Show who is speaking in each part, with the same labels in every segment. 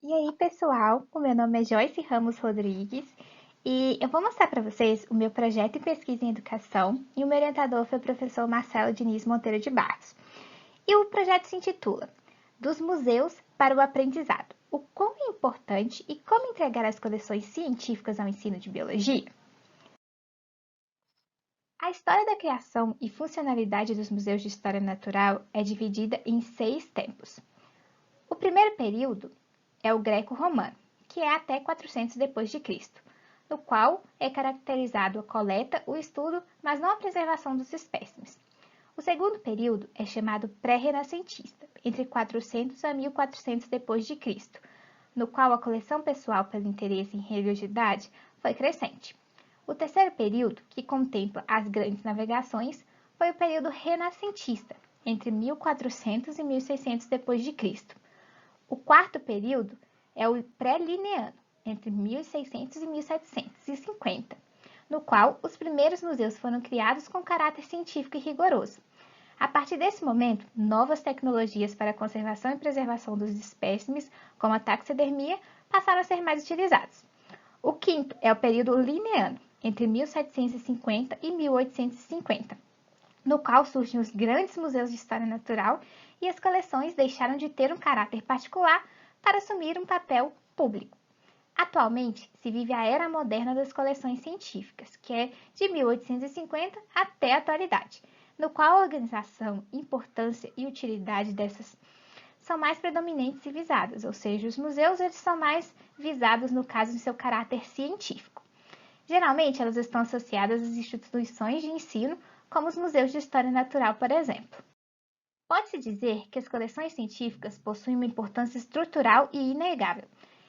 Speaker 1: E aí, pessoal, o meu nome é Joyce Ramos Rodrigues e eu vou mostrar para vocês o meu projeto de pesquisa em educação e o meu orientador foi o professor Marcelo Diniz Monteiro de Barros. E o projeto se intitula Dos Museus para o Aprendizado, o quão é importante e como entregar as coleções científicas ao ensino de biologia. A história da criação e funcionalidade dos museus de história natural é dividida em 6 tempos. O primeiro período é o greco-romano, que é até 400 depois de Cristo, no qual é caracterizado a coleta, o estudo, mas não a preservação dos espécimes. O segundo período é chamado pré-renascentista, entre 400 a 1400 depois de Cristo, no qual a coleção pessoal pelo interesse em religiosidade foi crescente. O terceiro período, que contempla as grandes navegações, foi o período renascentista, entre 1400 e 1600 depois de Cristo. O quarto período é o pré-lineano, entre 1600 e 1750, no qual os primeiros museus foram criados com caráter científico e rigoroso. A partir desse momento, novas tecnologias para a conservação e preservação dos espécimes, como a taxidermia, passaram a ser mais utilizadas. O quinto é o período lineano, entre 1750 e 1850, no qual surgem os grandes museus de história natural e as coleções deixaram de ter um caráter particular para assumir um papel público. Atualmente, se vive a era moderna das coleções científicas, que é de 1850 até a atualidade, no qual a organização, importância e utilidade dessas são mais predominantes e visadas, ou seja, os museus eles são mais visados no caso de seu caráter científico. Geralmente, elas estão associadas às instituições de ensino, como os museus de história natural, por exemplo. Pode-se dizer que as coleções científicas possuem uma importância estrutural e inegável.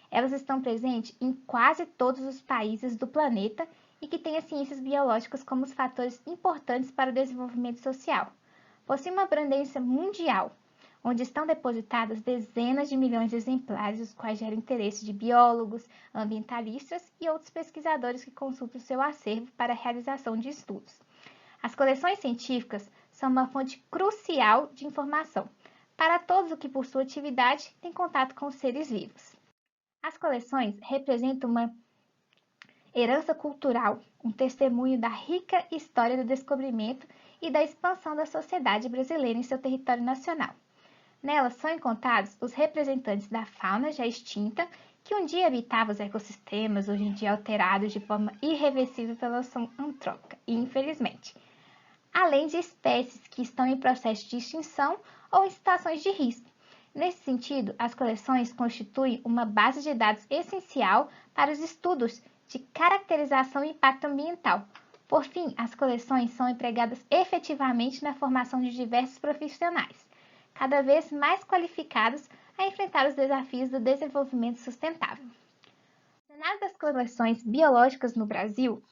Speaker 1: Elas estão presentes em quase todos os países do planeta e que têm as ciências biológicas como os fatores importantes para o desenvolvimento social. Possuem uma abrangência mundial, onde estão depositadas dezenas de milhões de exemplares, os quais geram interesse de biólogos, ambientalistas e outros pesquisadores que consultam seu acervo para a realização de estudos. As coleções científicas são uma fonte crucial de informação para todos os que, por sua atividade, têm contato com os seres vivos. As coleções representam uma herança cultural, um testemunho da rica história do descobrimento e da expansão da sociedade brasileira em seu território nacional. Nelas são encontrados os representantes da fauna já extinta, que um dia habitava os ecossistemas, hoje em dia alterados de forma irreversível pela ação antrópica, infelizmente, além de espécies que estão em processo de extinção ou em situações de risco. Nesse sentido, as coleções constituem uma base de dados essencial para os estudos de caracterização e impacto ambiental. Por fim, as coleções são empregadas efetivamente na formação de diversos profissionais, cada vez mais qualificados a enfrentar os desafios do desenvolvimento sustentável. O cenário das coleções biológicas no Brasil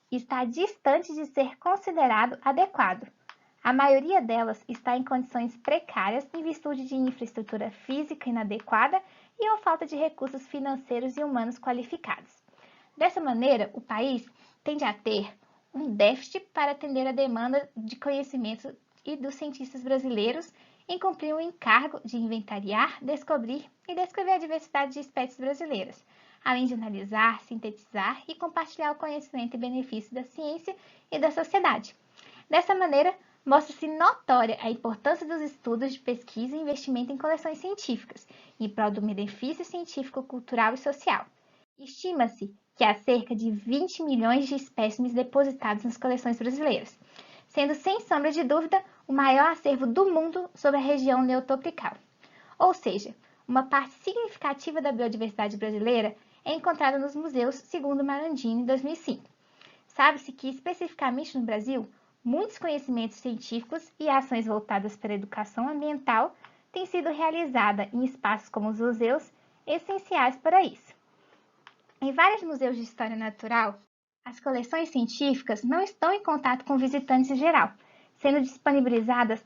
Speaker 1: está distante de ser considerado adequado. A maioria delas está em condições precárias em virtude de infraestrutura física inadequada e ou falta de recursos financeiros e humanos qualificados. Dessa maneira, o país tende a ter um déficit para atender a demanda de conhecimento e dos cientistas brasileiros em cumprir o encargo de inventariar, descobrir e descrever a diversidade de espécies brasileiras, além de analisar, sintetizar e compartilhar o conhecimento e benefício da ciência e da sociedade. Dessa maneira, mostra-se notória a importância dos estudos de pesquisa e investimento em coleções científicas, em prol do benefício científico, cultural e social. Estima-se que há cerca de 20 milhões de espécimes depositados nas coleções brasileiras, sendo sem sombra de dúvida o maior acervo do mundo sobre a região neotropical. Ou seja, uma parte significativa da biodiversidade brasileira é encontrada nos museus, segundo Marandini, em 2005. Sabe-se que, especificamente no Brasil, muitos conhecimentos científicos e ações voltadas para a educação ambiental têm sido realizadas em espaços como os museus, essenciais para isso. Em vários museus de história natural, as coleções científicas não estão em contato com visitantes em geral, sendo disponibilizadas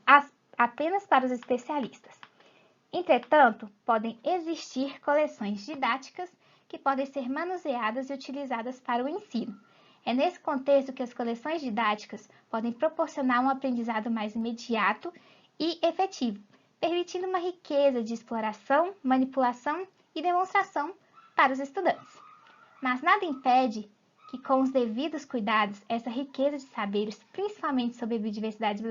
Speaker 1: apenas para os especialistas. Entretanto, podem existir coleções didáticas que podem ser manuseadas e utilizadas para o ensino. É nesse contexto que as coleções didáticas podem proporcionar um aprendizado mais imediato e efetivo, permitindo uma riqueza de exploração, manipulação e demonstração para os estudantes. Mas nada impede que, com os devidos cuidados, essa riqueza de saberes, principalmente sobre a biodiversidade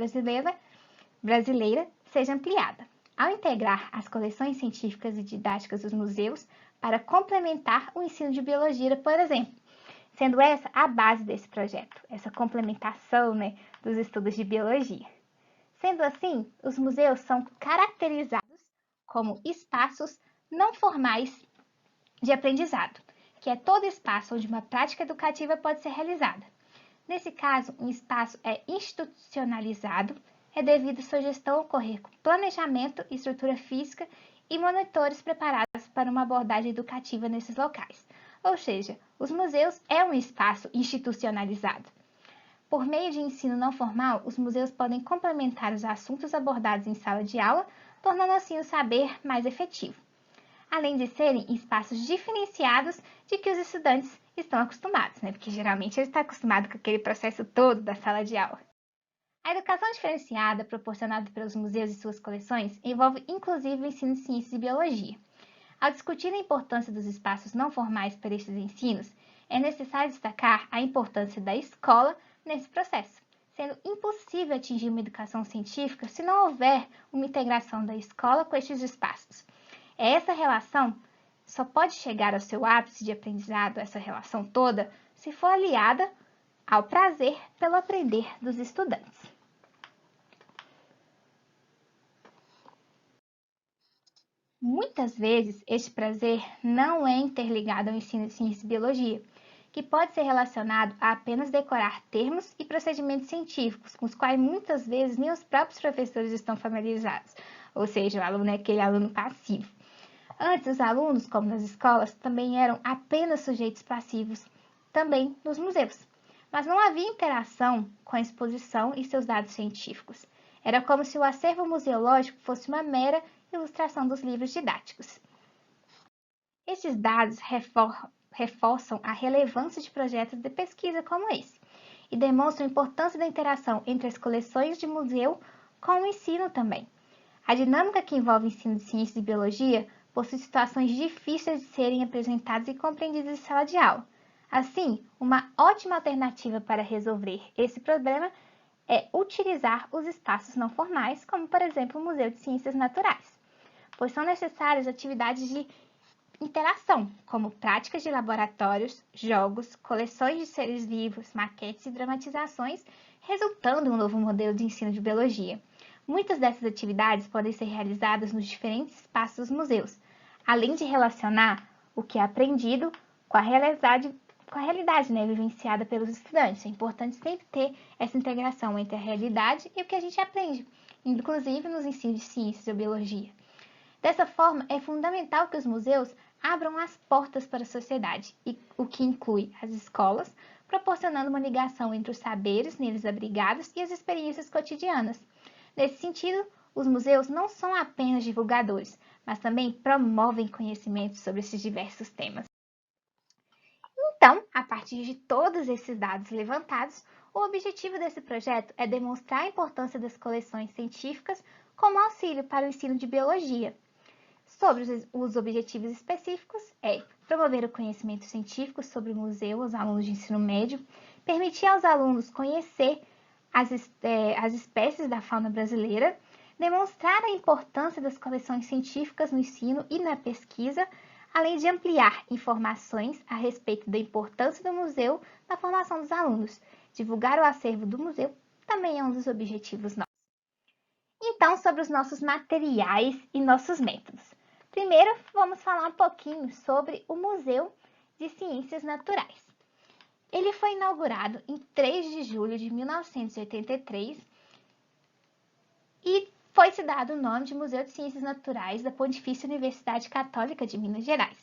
Speaker 1: brasileira, seja ampliada. Ao integrar as coleções científicas e didáticas dos museus para complementar o ensino de biologia, por exemplo, sendo essa a base desse projeto, essa complementação, dos estudos de biologia. Sendo assim, os museus são caracterizados como espaços não formais de aprendizado, que é todo espaço onde uma prática educativa pode ser realizada. Nesse caso, um espaço é institucionalizado, é devido à sua gestão ocorrer com planejamento, estrutura física e monitores preparados para uma abordagem educativa nesses locais. Ou seja, os museus é um espaço institucionalizado. Por meio de ensino não formal, os museus podem complementar os assuntos abordados em sala de aula, tornando assim o saber mais efetivo, além de serem espaços diferenciados de que os estudantes estão acostumados, porque geralmente eles estão acostumados com aquele processo todo da sala de aula. A educação diferenciada proporcionada pelos museus e suas coleções envolve inclusive o ensino de ciências e biologia. Ao discutir a importância dos espaços não formais para esses ensinos, é necessário destacar a importância da escola nesse processo, sendo impossível atingir uma educação científica se não houver uma integração da escola com estes espaços. Essa relação só pode chegar ao seu ápice de aprendizado, essa relação toda, se for aliada ao prazer pelo aprender dos estudantes. Muitas vezes, este prazer não é interligado ao ensino de ciência e biologia, que pode ser relacionado a apenas decorar termos e procedimentos científicos, com os quais muitas vezes nem os próprios professores estão familiarizados, ou seja, o aluno é aquele aluno passivo. Antes, os alunos, como nas escolas, também eram apenas sujeitos passivos, também nos museus. Mas não havia interação com a exposição e seus dados científicos. Era como se o acervo museológico fosse uma mera ilustração dos livros didáticos. Estes dados reforçam a relevância de projetos de pesquisa como esse e demonstram a importância da interação entre as coleções de museu com o ensino também. A dinâmica que envolve o ensino de ciências e biologia possui situações difíceis de serem apresentadas e compreendidas em sala de aula. Assim, uma ótima alternativa para resolver esse problema é utilizar os espaços não formais, como por exemplo o Museu de Ciências Naturais, pois são necessárias atividades de interação, como práticas de laboratórios, jogos, coleções de seres vivos, maquetes e dramatizações, resultando em um novo modelo de ensino de biologia. Muitas dessas atividades podem ser realizadas nos diferentes espaços dos museus, além de relacionar o que é aprendido com a realidade vivenciada pelos estudantes. É importante sempre ter essa integração entre a realidade e o que a gente aprende, inclusive nos ensinos de ciências ou biologia. Dessa forma, é fundamental que os museus abram as portas para a sociedade, o que inclui as escolas, proporcionando uma ligação entre os saberes neles abrigados e as experiências cotidianas. Nesse sentido, os museus não são apenas divulgadores, mas também promovem conhecimento sobre esses diversos temas. Então, a partir de todos esses dados levantados, o objetivo desse projeto é demonstrar a importância das coleções científicas como auxílio para o ensino de biologia. Sobre os objetivos específicos, é promover o conhecimento científico sobre o museu aos alunos de ensino médio, permitir aos alunos conhecer as espécies da fauna brasileira, demonstrar a importância das coleções científicas no ensino e na pesquisa, além de ampliar informações a respeito da importância do museu na formação dos alunos. Divulgar o acervo do museu também é um dos objetivos nossos. Então, sobre os nossos materiais e nossos métodos. Primeiro, vamos falar um pouquinho sobre o Museu de Ciências Naturais. Ele foi inaugurado em 3 de julho de 1983 e foi-se dado o nome de Museu de Ciências Naturais da Pontifícia Universidade Católica de Minas Gerais.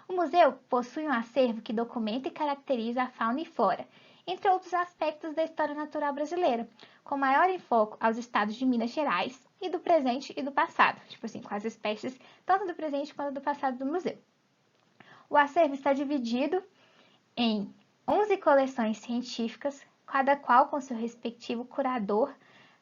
Speaker 1: O museu possui um acervo que documenta e caracteriza a fauna e flora, entre outros aspectos da história natural brasileira, com maior enfoque aos estados de Minas Gerais e do presente e do passado, com as espécies tanto do presente quanto do passado do museu. O acervo está dividido em 11 coleções científicas, cada qual com seu respectivo curador,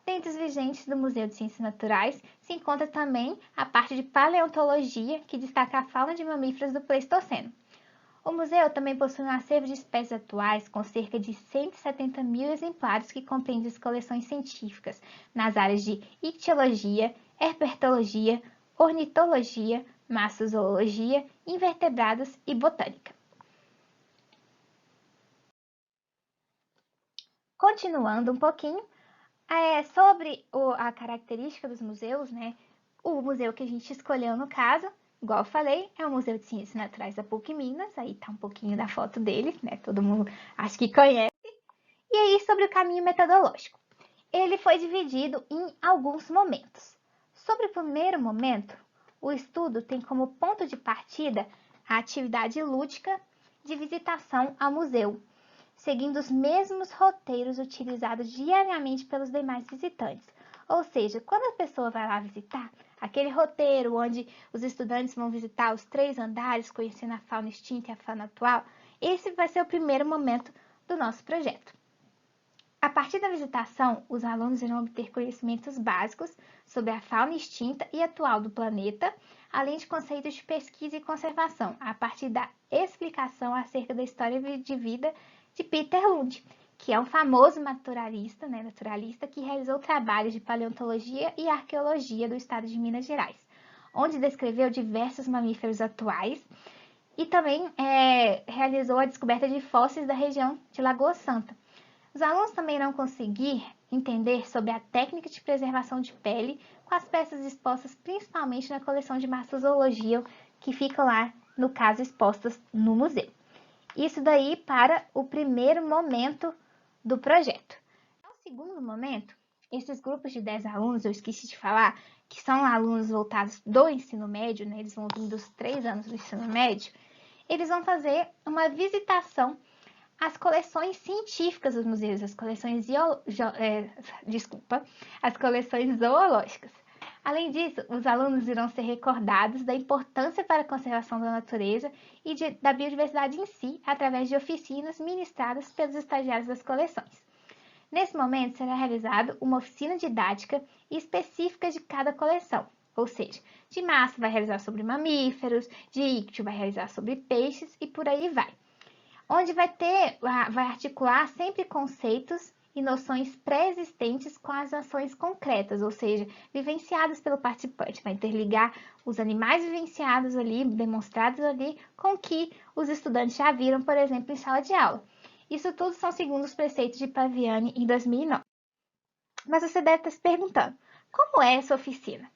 Speaker 1: Dentre os vigentes do Museu de Ciências Naturais, se encontra também a parte de paleontologia, que destaca a fauna de mamíferos do Pleistoceno. O museu também possui um acervo de espécies atuais com cerca de 170 mil exemplares que compreende as coleções científicas nas áreas de ictiologia, herpetologia, ornitologia, massozoologia, invertebrados e botânica. Continuando um pouquinho, sobre a característica dos museus, né? O museu que a gente escolheu no caso, igual eu falei, é o Museu de Ciências Naturais da PUC Minas, aí tá um pouquinho da foto dele, né? Todo mundo acho que conhece. E aí, sobre o caminho metodológico. Ele foi dividido em alguns momentos. Sobre o primeiro momento, o estudo tem como ponto de partida a atividade lúdica de visitação ao museu, seguindo os mesmos roteiros utilizados diariamente pelos demais visitantes. Ou seja, quando a pessoa vai lá visitar, aquele roteiro onde os estudantes vão visitar os 3 andares, conhecendo a fauna extinta e a fauna atual, esse vai ser o primeiro momento do nosso projeto. A partir da visitação, os alunos irão obter conhecimentos básicos sobre a fauna extinta e atual do planeta, além de conceitos de pesquisa e conservação, a partir da explicação acerca da história de vida de Peter Lund, que é um famoso naturalista que realizou trabalhos de paleontologia e arqueologia do estado de Minas Gerais, onde descreveu diversos mamíferos atuais e também realizou a descoberta de fósseis da região de Lagoa Santa. Os alunos também irão conseguir entender sobre a técnica de preservação de pele com as peças expostas principalmente na coleção de massozoologia que ficam lá, no caso, expostas no museu. Isso daí para o primeiro momento do projeto. No segundo momento, esses grupos de 10 alunos, eu esqueci de falar, que são alunos voltados do ensino médio, né? Eles vão vir dos 3 anos do ensino médio, eles vão fazer uma visitação às coleções científicas dos museus, as coleções zoológicas. Além disso, os alunos irão ser recordados da importância para a conservação da natureza e da biodiversidade em si, através de oficinas ministradas pelos estagiários das coleções. Nesse momento, será realizada uma oficina didática específica de cada coleção, ou seja, de massa vai realizar sobre mamíferos, de ictio vai realizar sobre peixes e por aí vai. Onde vai articular sempre conceitos e noções pré-existentes com as ações concretas, ou seja, vivenciadas pelo participante. Vai interligar os animais vivenciados ali, demonstrados ali, com o que os estudantes já viram, por exemplo, em sala de aula. Isso tudo são segundo os preceitos de Paviani em 2009. Mas você deve estar se perguntando, como é essa oficina?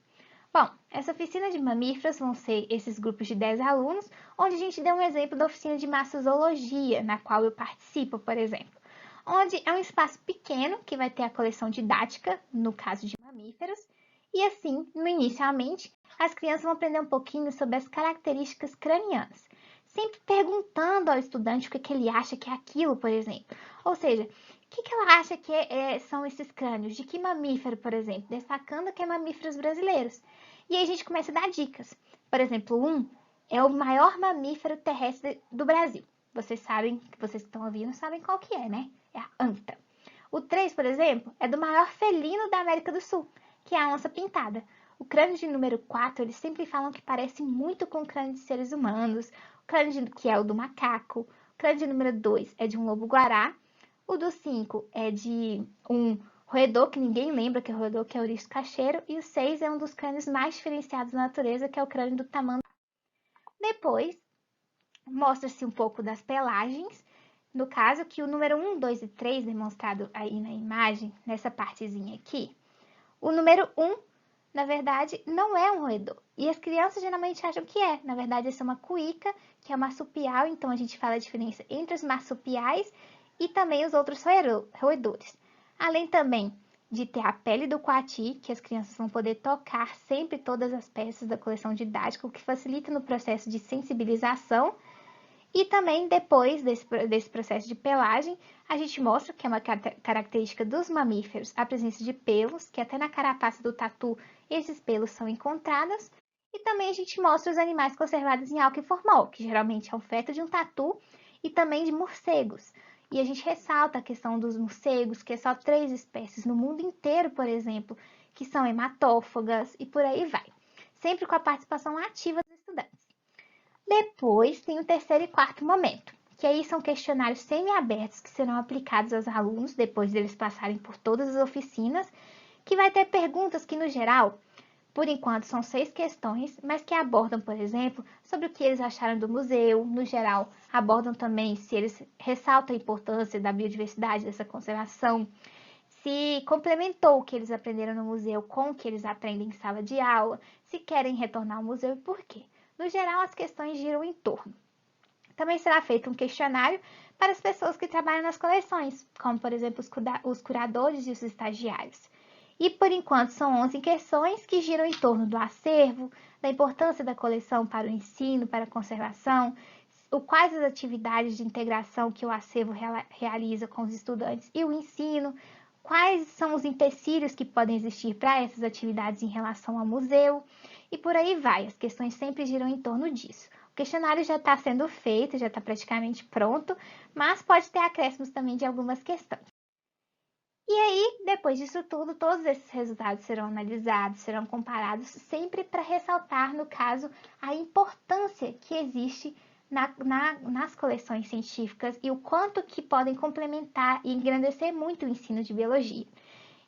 Speaker 1: Bom, essa oficina de mamíferos vão ser esses grupos de 10 alunos, onde a gente deu um exemplo da oficina de massozoologia, na qual eu participo, por exemplo. Onde é um espaço pequeno, que vai ter a coleção didática, no caso de mamíferos, e assim, inicialmente, as crianças vão aprender um pouquinho sobre as características cranianas, sempre perguntando ao estudante o que ele acha que é aquilo, por exemplo. Ou seja, o que ela acha que são esses crânios? De que mamífero, por exemplo? Destacando que é mamíferos brasileiros. E aí a gente começa a dar dicas. Por exemplo, é o maior mamífero terrestre do Brasil. Vocês que estão ouvindo, sabem qual que é, né? É a anta. O 3, por exemplo, é do maior felino da América do Sul, que é a onça pintada. O crânio de número 4, eles sempre falam que parece muito com o crânio de seres humanos. O crânio que é o do macaco. O crânio de número 2 é de um lobo-guará. O do 5 é de um roedor, que ninguém lembra que é o roedor, que é o ouriço cacheiro. E o 6 é um dos crânios mais diferenciados da natureza, que é o crânio do tamanduá. Depois, mostra-se um pouco das pelagens. No caso, que o número 1, 2 e 3, demonstrado aí na imagem, nessa partezinha aqui, o número 1, na verdade, não é um roedor. E as crianças geralmente acham que é. Na verdade, essa é uma cuíca, que é marsupial. Então, a gente fala a diferença entre os marsupiais e também os outros roedores. Além também de ter a pele do coati, que as crianças vão poder tocar sempre todas as peças da coleção didática, o que facilita no processo de sensibilização. E também, depois desse processo de pelagem, a gente mostra que é uma característica dos mamíferos a presença de pelos, que até na carapaça do tatu esses pelos são encontrados. E também a gente mostra os animais conservados em álcool e formol, que geralmente é o feto de um tatu, e também de morcegos. E a gente ressalta a questão dos morcegos, que é só 3 espécies no mundo inteiro, por exemplo, que são hematófagas e por aí vai. Sempre com a participação ativa dos estudantes. Depois tem o terceiro e quarto momento, que aí são questionários semi-abertos que serão aplicados aos alunos depois deles passarem por todas as oficinas, que vai ter perguntas que, no geral, por enquanto são 6 questões, mas que abordam, por exemplo, sobre o que eles acharam do museu, no geral, abordam também se eles ressaltam a importância da biodiversidade, dessa conservação, se complementou o que eles aprenderam no museu com o que eles aprendem em sala de aula, se querem retornar ao museu e por quê. No geral, as questões giram em torno. Também será feito um questionário para as pessoas que trabalham nas coleções, como, por exemplo, os curadores e os estagiários. E, por enquanto, são 11 questões que giram em torno do acervo, da importância da coleção para o ensino, para a conservação, quais as atividades de integração que o acervo realiza com os estudantes e o ensino, quais são os empecilhos que podem existir para essas atividades em relação ao museu, e por aí vai. As questões sempre giram em torno disso. O questionário já está sendo feito, já está praticamente pronto, mas pode ter acréscimos também de algumas questões. E aí, depois disso tudo, todos esses resultados serão analisados, serão comparados, sempre para ressaltar, no caso, a importância que existe nas coleções científicas e o quanto que podem complementar e engrandecer muito o ensino de biologia.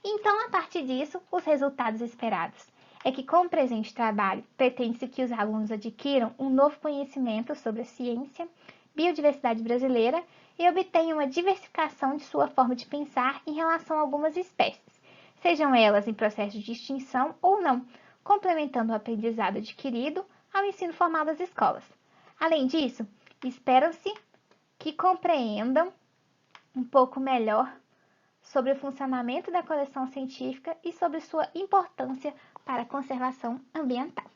Speaker 1: Então, a partir disso, os resultados esperados é que, com o presente trabalho, pretende-se que os alunos adquiram um novo conhecimento sobre a ciência, biodiversidade brasileira e obtenham uma diversificação de sua forma de pensar em relação a algumas espécies, sejam elas em processo de extinção ou não, complementando o aprendizado adquirido ao ensino formal das escolas. Além disso, espera-se que compreendam um pouco melhor sobre o funcionamento da coleção científica e sobre sua importância para a conservação ambiental.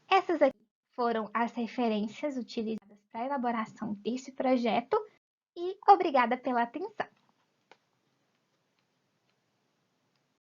Speaker 1: Essas aqui foram as referências utilizadas para a elaboração desse projeto e obrigada pela atenção.